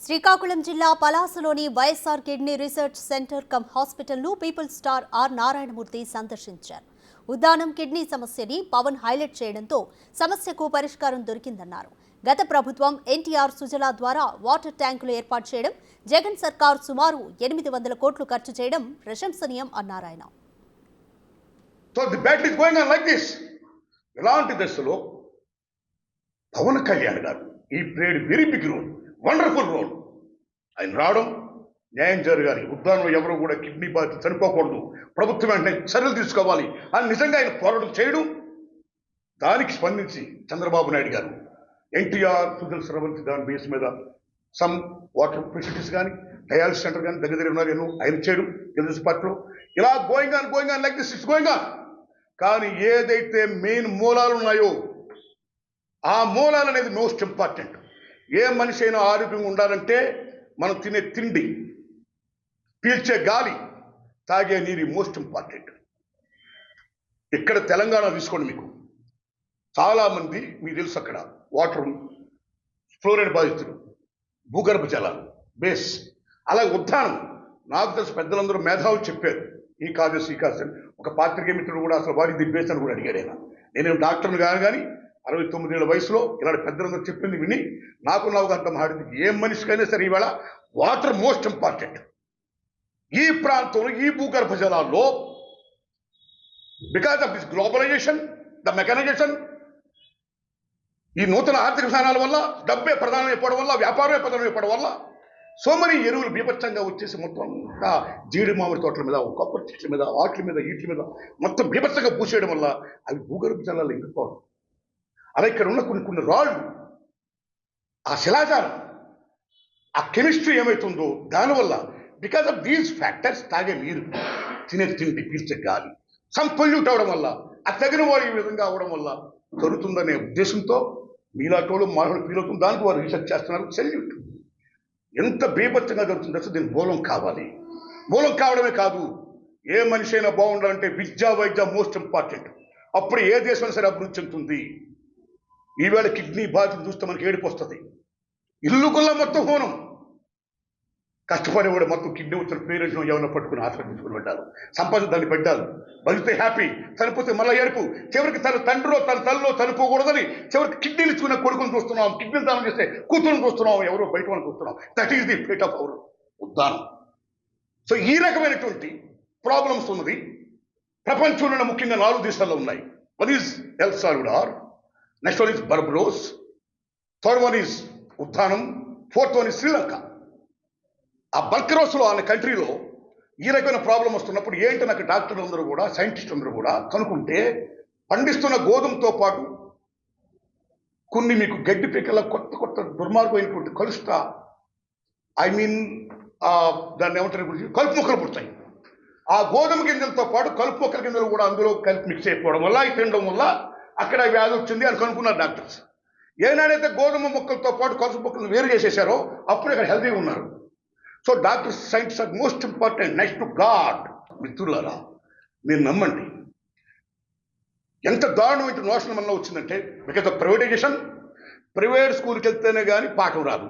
శ్రీకాకుళం జిల్లా పలాసలోని YSR kidney research centre cum హాస్పిటల్ను పీపుల్ స్టార్ ఆర్ నారాయణమూర్తి సందర్శించారు. ఉద్దానం కిడ్నీ సమస్యని పవన్ హైలైట్ చేయడంతో సమస్యకు పరిష్కారం దొరికిందన్నారు. గత ప్రభుత్వం ఎన్టీఆర్ సుజలా ద్వారా వాటర్ ట్యాంకులు ఏర్పాటు చేయడం, జగన్ సర్కార్ సుమారు 800 కోట్లు ఖర్చు చేయడం ప్రశంసనీయం అన్నారాయన. ఇలాంటి దశలో పవన్ కళ్యాణ్ గారు he played very big role, wonderful role. ఆయన రావడం న్యాయం జరగాలి, ఉద్దానంలో ఎవరు కూడా కిడ్నీ బాధితులు చనిపోకూడదు, ప్రభుత్వం వెంటనే చర్యలు తీసుకోవాలి అని నిజంగా ఆయన పోరాటం చేయడం, దానికి స్పందించి చంద్రబాబు నాయుడు గారు ఎన్టీఆర్ సుజల స్రవంతి దాని బేస్ మీద సమ్ వాటర్ ఫెసిలిటీస్ కానీ డయాలసిస్ సెంటర్ కానీ దగ్గర ఉన్నారు ఎన్నో ఆయన చేయడం తెలుగుదేశం పార్టీలో. ఇలా going on like this it's going on. కానీ ఏదైతే మెయిన్ మూలాలు ఉన్నాయో ఆ మూలాలు అనేది మోస్ట్ ఇంపార్టెంట్. ఏ మనిషి అయినా ఆరోగ్యంగా ఉండాలంటే మనం తినే తిండి, పీల్చే గాలి, తాగే నీరు మోస్ట్ ఇంపార్టెంట్. ఇక్కడ తెలంగాణ తీసుకోండి, మీకు చాలామంది మీకు తెలుసు అక్కడ వాటర్ ఫ్లోరైడ్ బాధితులు, భూగర్భ జలాలు బేస్. అలాగే ఉద్దానం నాకు తెలిసి పెద్దలందరూ మేధావులు చెప్పారు ఈ కాదు ఒక పాత్రికే మిత్రుడు కూడా అసలు వారికి దిబ్బేసి అని కూడా అడిగాడు ఆయన. నేనేం డాక్టర్ని కానీ 69 ఏళ్ల వయసులో ఇలాంటి పెద్దలందరూ చెప్పింది విని నాకు అంత మాడింది. ఏ మనిషికైనా సరే ఈవేళ వాటర్ మోస్ట్ ఇంపార్టెంట్. ఈ ప్రాంతంలో ఈ భూగర్భ జలాల్లో because of this globalization, the mechanization, ఈ నూతన ఆర్థిక విధానాల వల్ల, డబ్బే ప్రధానమైపోవడం వల్ల, వ్యాపారమే ప్రధానమైపోవడం వల్ల సో మనీ ఎరువులు బీభత్సంగా వచ్చేసి మొత్తం అంతా జీడి మామిడి తోటల మీద, కొబ్బరి చెట్ల మీద, వాటి మీద, వీటి మీద మొత్తం బీభత్సంగా పూసేయడం వల్ల అవి భూగర్భ జలాలు ఇంకిపోవడం. అలా ఇక్కడ ఉన్న కొన్ని రాళ్ళు, ఆ శిలాజాలం, ఆ కెమిస్ట్రీ ఏమవుతుందో దానివల్ల బికాస్ ఆఫ్ దీస్ ఫ్యాక్టర్స్ తాగే నీరు, తినే తిండి, పీల్చే గాలి సమ్ పొల్యూట్ అవడం వల్ల, ఆ తగిన వారు ఈ విధంగా అవడం వల్ల జరుగుతుందనే ఉద్దేశంతో మీలాటోళ్ళు మాటలు ఫీల్ అవుతుంది. దానికి వారు రీసెర్చ్ చేస్తున్నారు. సెల్యూట్. ఎంత బీభత్సంగా జరుగుతుందో దీనికి మూలం కావాలి. మూలం కావడమే కాదు, ఏ మనిషి అయినా బాగుండాలంటే విద్య, వైద్య మోస్ట్ ఇంపార్టెంట్. అప్పుడు ఏ దేశం సరే అభివృద్ధి చెందుతుంది. ఈవేళ కిడ్నీ బాధితులు చూస్తే మనకి ఏడుపు వస్తుంది. ఇల్లు గుల్ల మొత్తం హోనం, కష్టపడి కూడా మొత్తం కిడ్నీ వచ్చిన పేరెంట్స్ ఎవరైనా పట్టుకుని హాస్పిటల్ తీసుకుని పెట్టాలి, సంపాదన దాన్ని పెట్టాలి, బతికితే హ్యాపీ, చనిపోతే మళ్ళీ ఏడుపు. చివరికి తన తండ్రిలో తన తల్లిలో చనిపోకూడదని చివరికి కిడ్నీలు ఇచ్చుకున్న కొడుకుని చూస్తున్నాం, కిడ్నీలు దానం చేస్తే కూతురుని చూస్తున్నాం, ఎవరో బయట వాళ్ళని చూస్తున్నాం. That is the fate of our Uddanam. So ఈ రకమైనటువంటి ప్రాబ్లమ్స్ ఉన్నది ప్రపంచంలో ముఖ్యంగా 4 దేశాల్లో ఉన్నాయి. One is El Salvador, next one is Barbados, third one is Uddanam, fourth one is Sri Lanka. ఆ బల్కరోస్లో అనే కంట్రీలో ఈ రకమైన ప్రాబ్లం వస్తున్నప్పుడు ఏంటి నాకు డాక్టర్లు అందరూ కూడా, సైంటిస్టులు అందరూ కూడా కనుక్కుంటే పండిస్తున్న గోధుమతో పాటు కొన్ని మీకు గడ్డి పీకల కొత్త దుర్మార్గమైనటువంటి కలుస్తా, దాన్ని ఏమంటారు, కలుపు మొక్కలు పుడతాయి. ఆ గోధుమ గింజలతో పాటు కలుపు మొక్కల గింజలు కూడా అందులో కలిపి మిక్స్ అయిపోవడం వల్ల, ఈ తినడం వల్ల అక్కడ వ్యాధి వచ్చింది అని కనుక్కున్నారు డాక్టర్స్. ఏనాడైతే గోధుమ మొక్కలతో పాటు కలుపు మొక్కలను వేరు చేసేసారో అప్పుడు ఇక్కడ హెల్తీగా ఉన్నారు. So doctors, scientist are most important next to God. మిత్రులారా, మీరు నమ్మండి, ఎంత దారుణమైన నోషన్ మనలో వచ్చిందంటే బికాస్ ఆఫ్ ప్రైవేటైజేషన్. ప్రైవేట్ స్కూల్కి వెళ్తేనే కానీ పాఠం రాదు,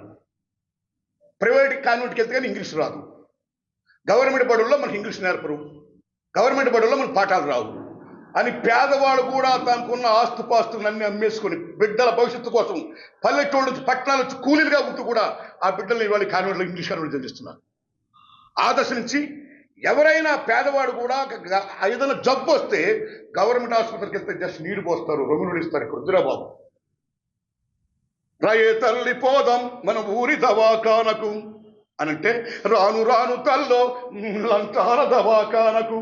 ప్రైవేట్ కాన్వెంట్కి వెళ్తే కానీ ఇంగ్లీష్ రాదు, గవర్నమెంట్ బడుల్లో మనకి ఇంగ్లీష్ నేర్పరు, గవర్నమెంట్ బడుల్లో మనకు పాఠాలు రావు అని పేదవాడు కూడా తనకున్న ఆస్తుపాస్తులన్నీ అమ్మేసుకొని బిడ్డల భవిష్యత్తు కోసం పల్లెటూళ్ళ నుంచి పట్టణాల నుంచి కూలీలుగా ఉంటూ కూడా ఆ బిడ్డల్ని ఇవాళ కాన్వెంట్లో ఇంగ్లీష్ కాన్వెంట్ చదివిస్తున్నారు. ఆ దశ నుంచి ఎవరైనా పేదవాడు కూడా ఏదైనా జబ్బు వస్తే గవర్నమెంట్ ఆసుపత్రికి వెళ్తే జస్ట్ నీరు పోస్తారు, రొమ్ములు ఇస్తారు. ఇక్కడ వద్దురాబాబు, రాయే తల్లి పోదాం మన ఊరి దవాఖానకు అని అంటే రాను రాను తల్లో లంచాల దవాఖానకు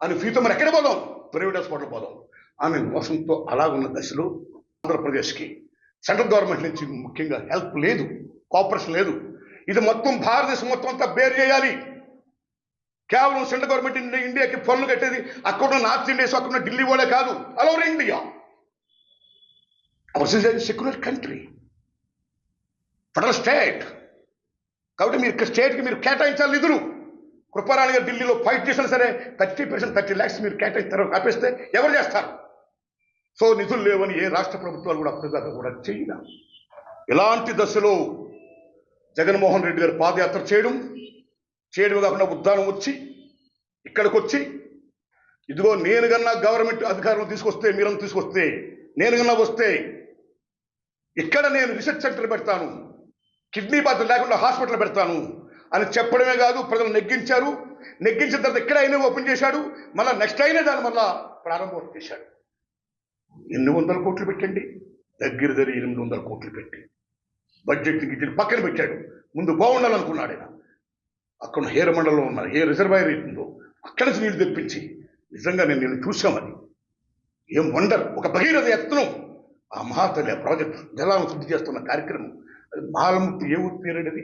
అని ఫీతో మరి ఎక్కడ పోదాం, ప్రైవేట్ హాస్పిటల్ పోదాం ఆమె మోసంతో అలాగున్న దశలో ఆంధ్రప్రదేశ్కి సెంట్రల్ గవర్నమెంట్ నుంచి ముఖ్యంగా హెల్ప్ లేదు, కోఆపరేషన్ లేదు. ఇది మొత్తం భారతదేశం మొత్తం అంతా బేర్ చేయాలి. కేవలం సెంట్రల్ గవర్నమెంట్ ఇండియాకి పన్ను కట్టేది అక్కడ నార్త్ ఇండియా, అక్కడ ఢిల్లీ వాళ్ళే కాదు, all over India. Our is a secular country, federal state. కాబట్టి మీరు స్టేట్కి మీరు కేటాయించాలి నిధులు. కృపారాణి గారు ఢిల్లీలో ఫైట్ చేసినా సరే 30% 30 lakhs మీరు కేటాయిస్తారు, ఆపేస్తే ఎవరు చేస్తారు? సో నిధులు లేవని ఏ రాష్ట్ర ప్రభుత్వాలు కూడా అప్పటిదాకా కూడా చేయలేదు. ఇలాంటి దశలో జగన్మోహన్ రెడ్డి గారు పాదయాత్ర చేయడం కాకుండా ఉద్దానం వచ్చి ఇక్కడికి వచ్చి ఇదిగో నేను కన్నా గవర్నమెంట్ అధికారులు తీసుకొస్తే మీరంతా తీసుకొస్తే నేను కన్నా వస్తే ఇక్కడ నేను రీసెర్చ్ సెంటర్ పెడతాను, కిడ్నీ బాధ్యత లేకుండా హాస్పిటల్ పెడతాను అని చెప్పడమే కాదు, ప్రజలు నెగ్గించిన తర్వాత ఇక్కడ అయినా ఓపెన్ చేశాడు, మళ్ళీ నెక్స్ట్ అయినా దాని వల్ల ప్రారంభం చేశాడు. ఎన్ని వందల కోట్లు పెట్టండి, దగ్గర 800 కోట్లు పెట్టి బడ్జెట్ గిడ్జెట్ పక్కన పెట్టాడు. ముందు బాగుండాలనుకున్నాడు ఆయన. అక్కడ హేర మండలంలో ఉన్న ఏ రిజర్వాయర్ ఉందో అక్కడి నుంచి నీళ్లు తెప్పించి నిజంగా నేను చూసామని ఏం వండర్, ఒక భగీరథ యత్నం. ఆ మహాతల్లి ప్రాజెక్టు జలాలను శుద్ధి చేస్తున్న కార్యక్రమం అది మాలముట్టి ఏ ఊరి పేరేది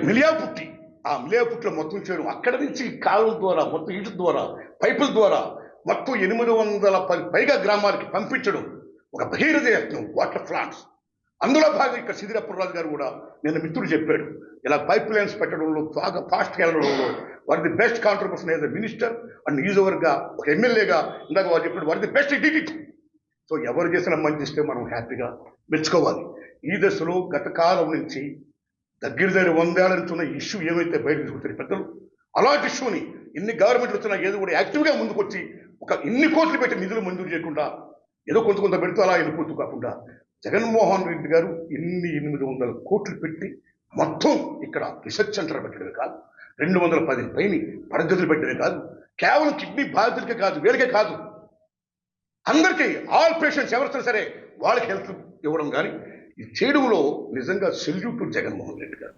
మిలియాపుట్టి. ఆ మిలియాపుట్టిలో మొత్తం చేయడం, అక్కడి నుంచి కాలువల ద్వారా మొత్తం ఇంటి ద్వారా పైపుల ద్వారా మొత్తం 810 పైగా గ్రామాలకి పంపించడం ఒక భగీరథ యత్నం, వాటర్ ప్లాంట్స్. అందులో భాగంగా ఇక్కడ సిద్దిరప్పరాజు గారు కూడా నిన్న మిత్రుడు చెప్పాడు, ఇలా పైప్ లైన్స్ పెట్టడంలో బాగా ఫాస్ట్గా వెళ్ళడంలో వారి the best contribution as a minister and నియోజకవర్గ ఒక ఎమ్మెల్యేగా ఇందాక వారు చెప్పాడు, వారి the best did it. So ఎవరు చేసిన మంచి ఇస్తే మనం హ్యాపీగా మెచ్చుకోవాలి. ఈ దశలో గత కాలం నుంచి దగ్గర 100 ఏళ్ల నుంచి ఉన్న ఇష్యూ ఏమైతే బయట తీసుకొచ్చారు పెద్దలు, అలాంటి ఇష్యూని ఇన్ని గవర్నమెంట్లు వచ్చినా ఏదో కూడా యాక్టివ్గా ముందుకు వచ్చి ఒక ఇన్ని కోట్లు పెట్టి నిధులు మంజూరు చేయకుండా ఏదో కొంత పెడుతూ అలా వెళ్ళిపోతూ కాకుండా జగన్మోహన్ రెడ్డి గారు 800 కోట్లు పెట్టి మొత్తం ఇక్కడ రీసెర్చ్ సెంటర్ పెట్టడమే కాదు, 210 పైన పడగదులు పెట్టడమే కాదు, కేవలం కిడ్నీ బాధితులకే కాదు, వీళ్ళకే కాదు, అందరికీ ఆల్ పేషెంట్స్ ఎవరితో సరే వాళ్ళకి హెల్త్ ఇవ్వడం కానీ ఈ చేయడంలో నిజంగా సెల్యూట్ జగన్మోహన్ రెడ్డి గారు.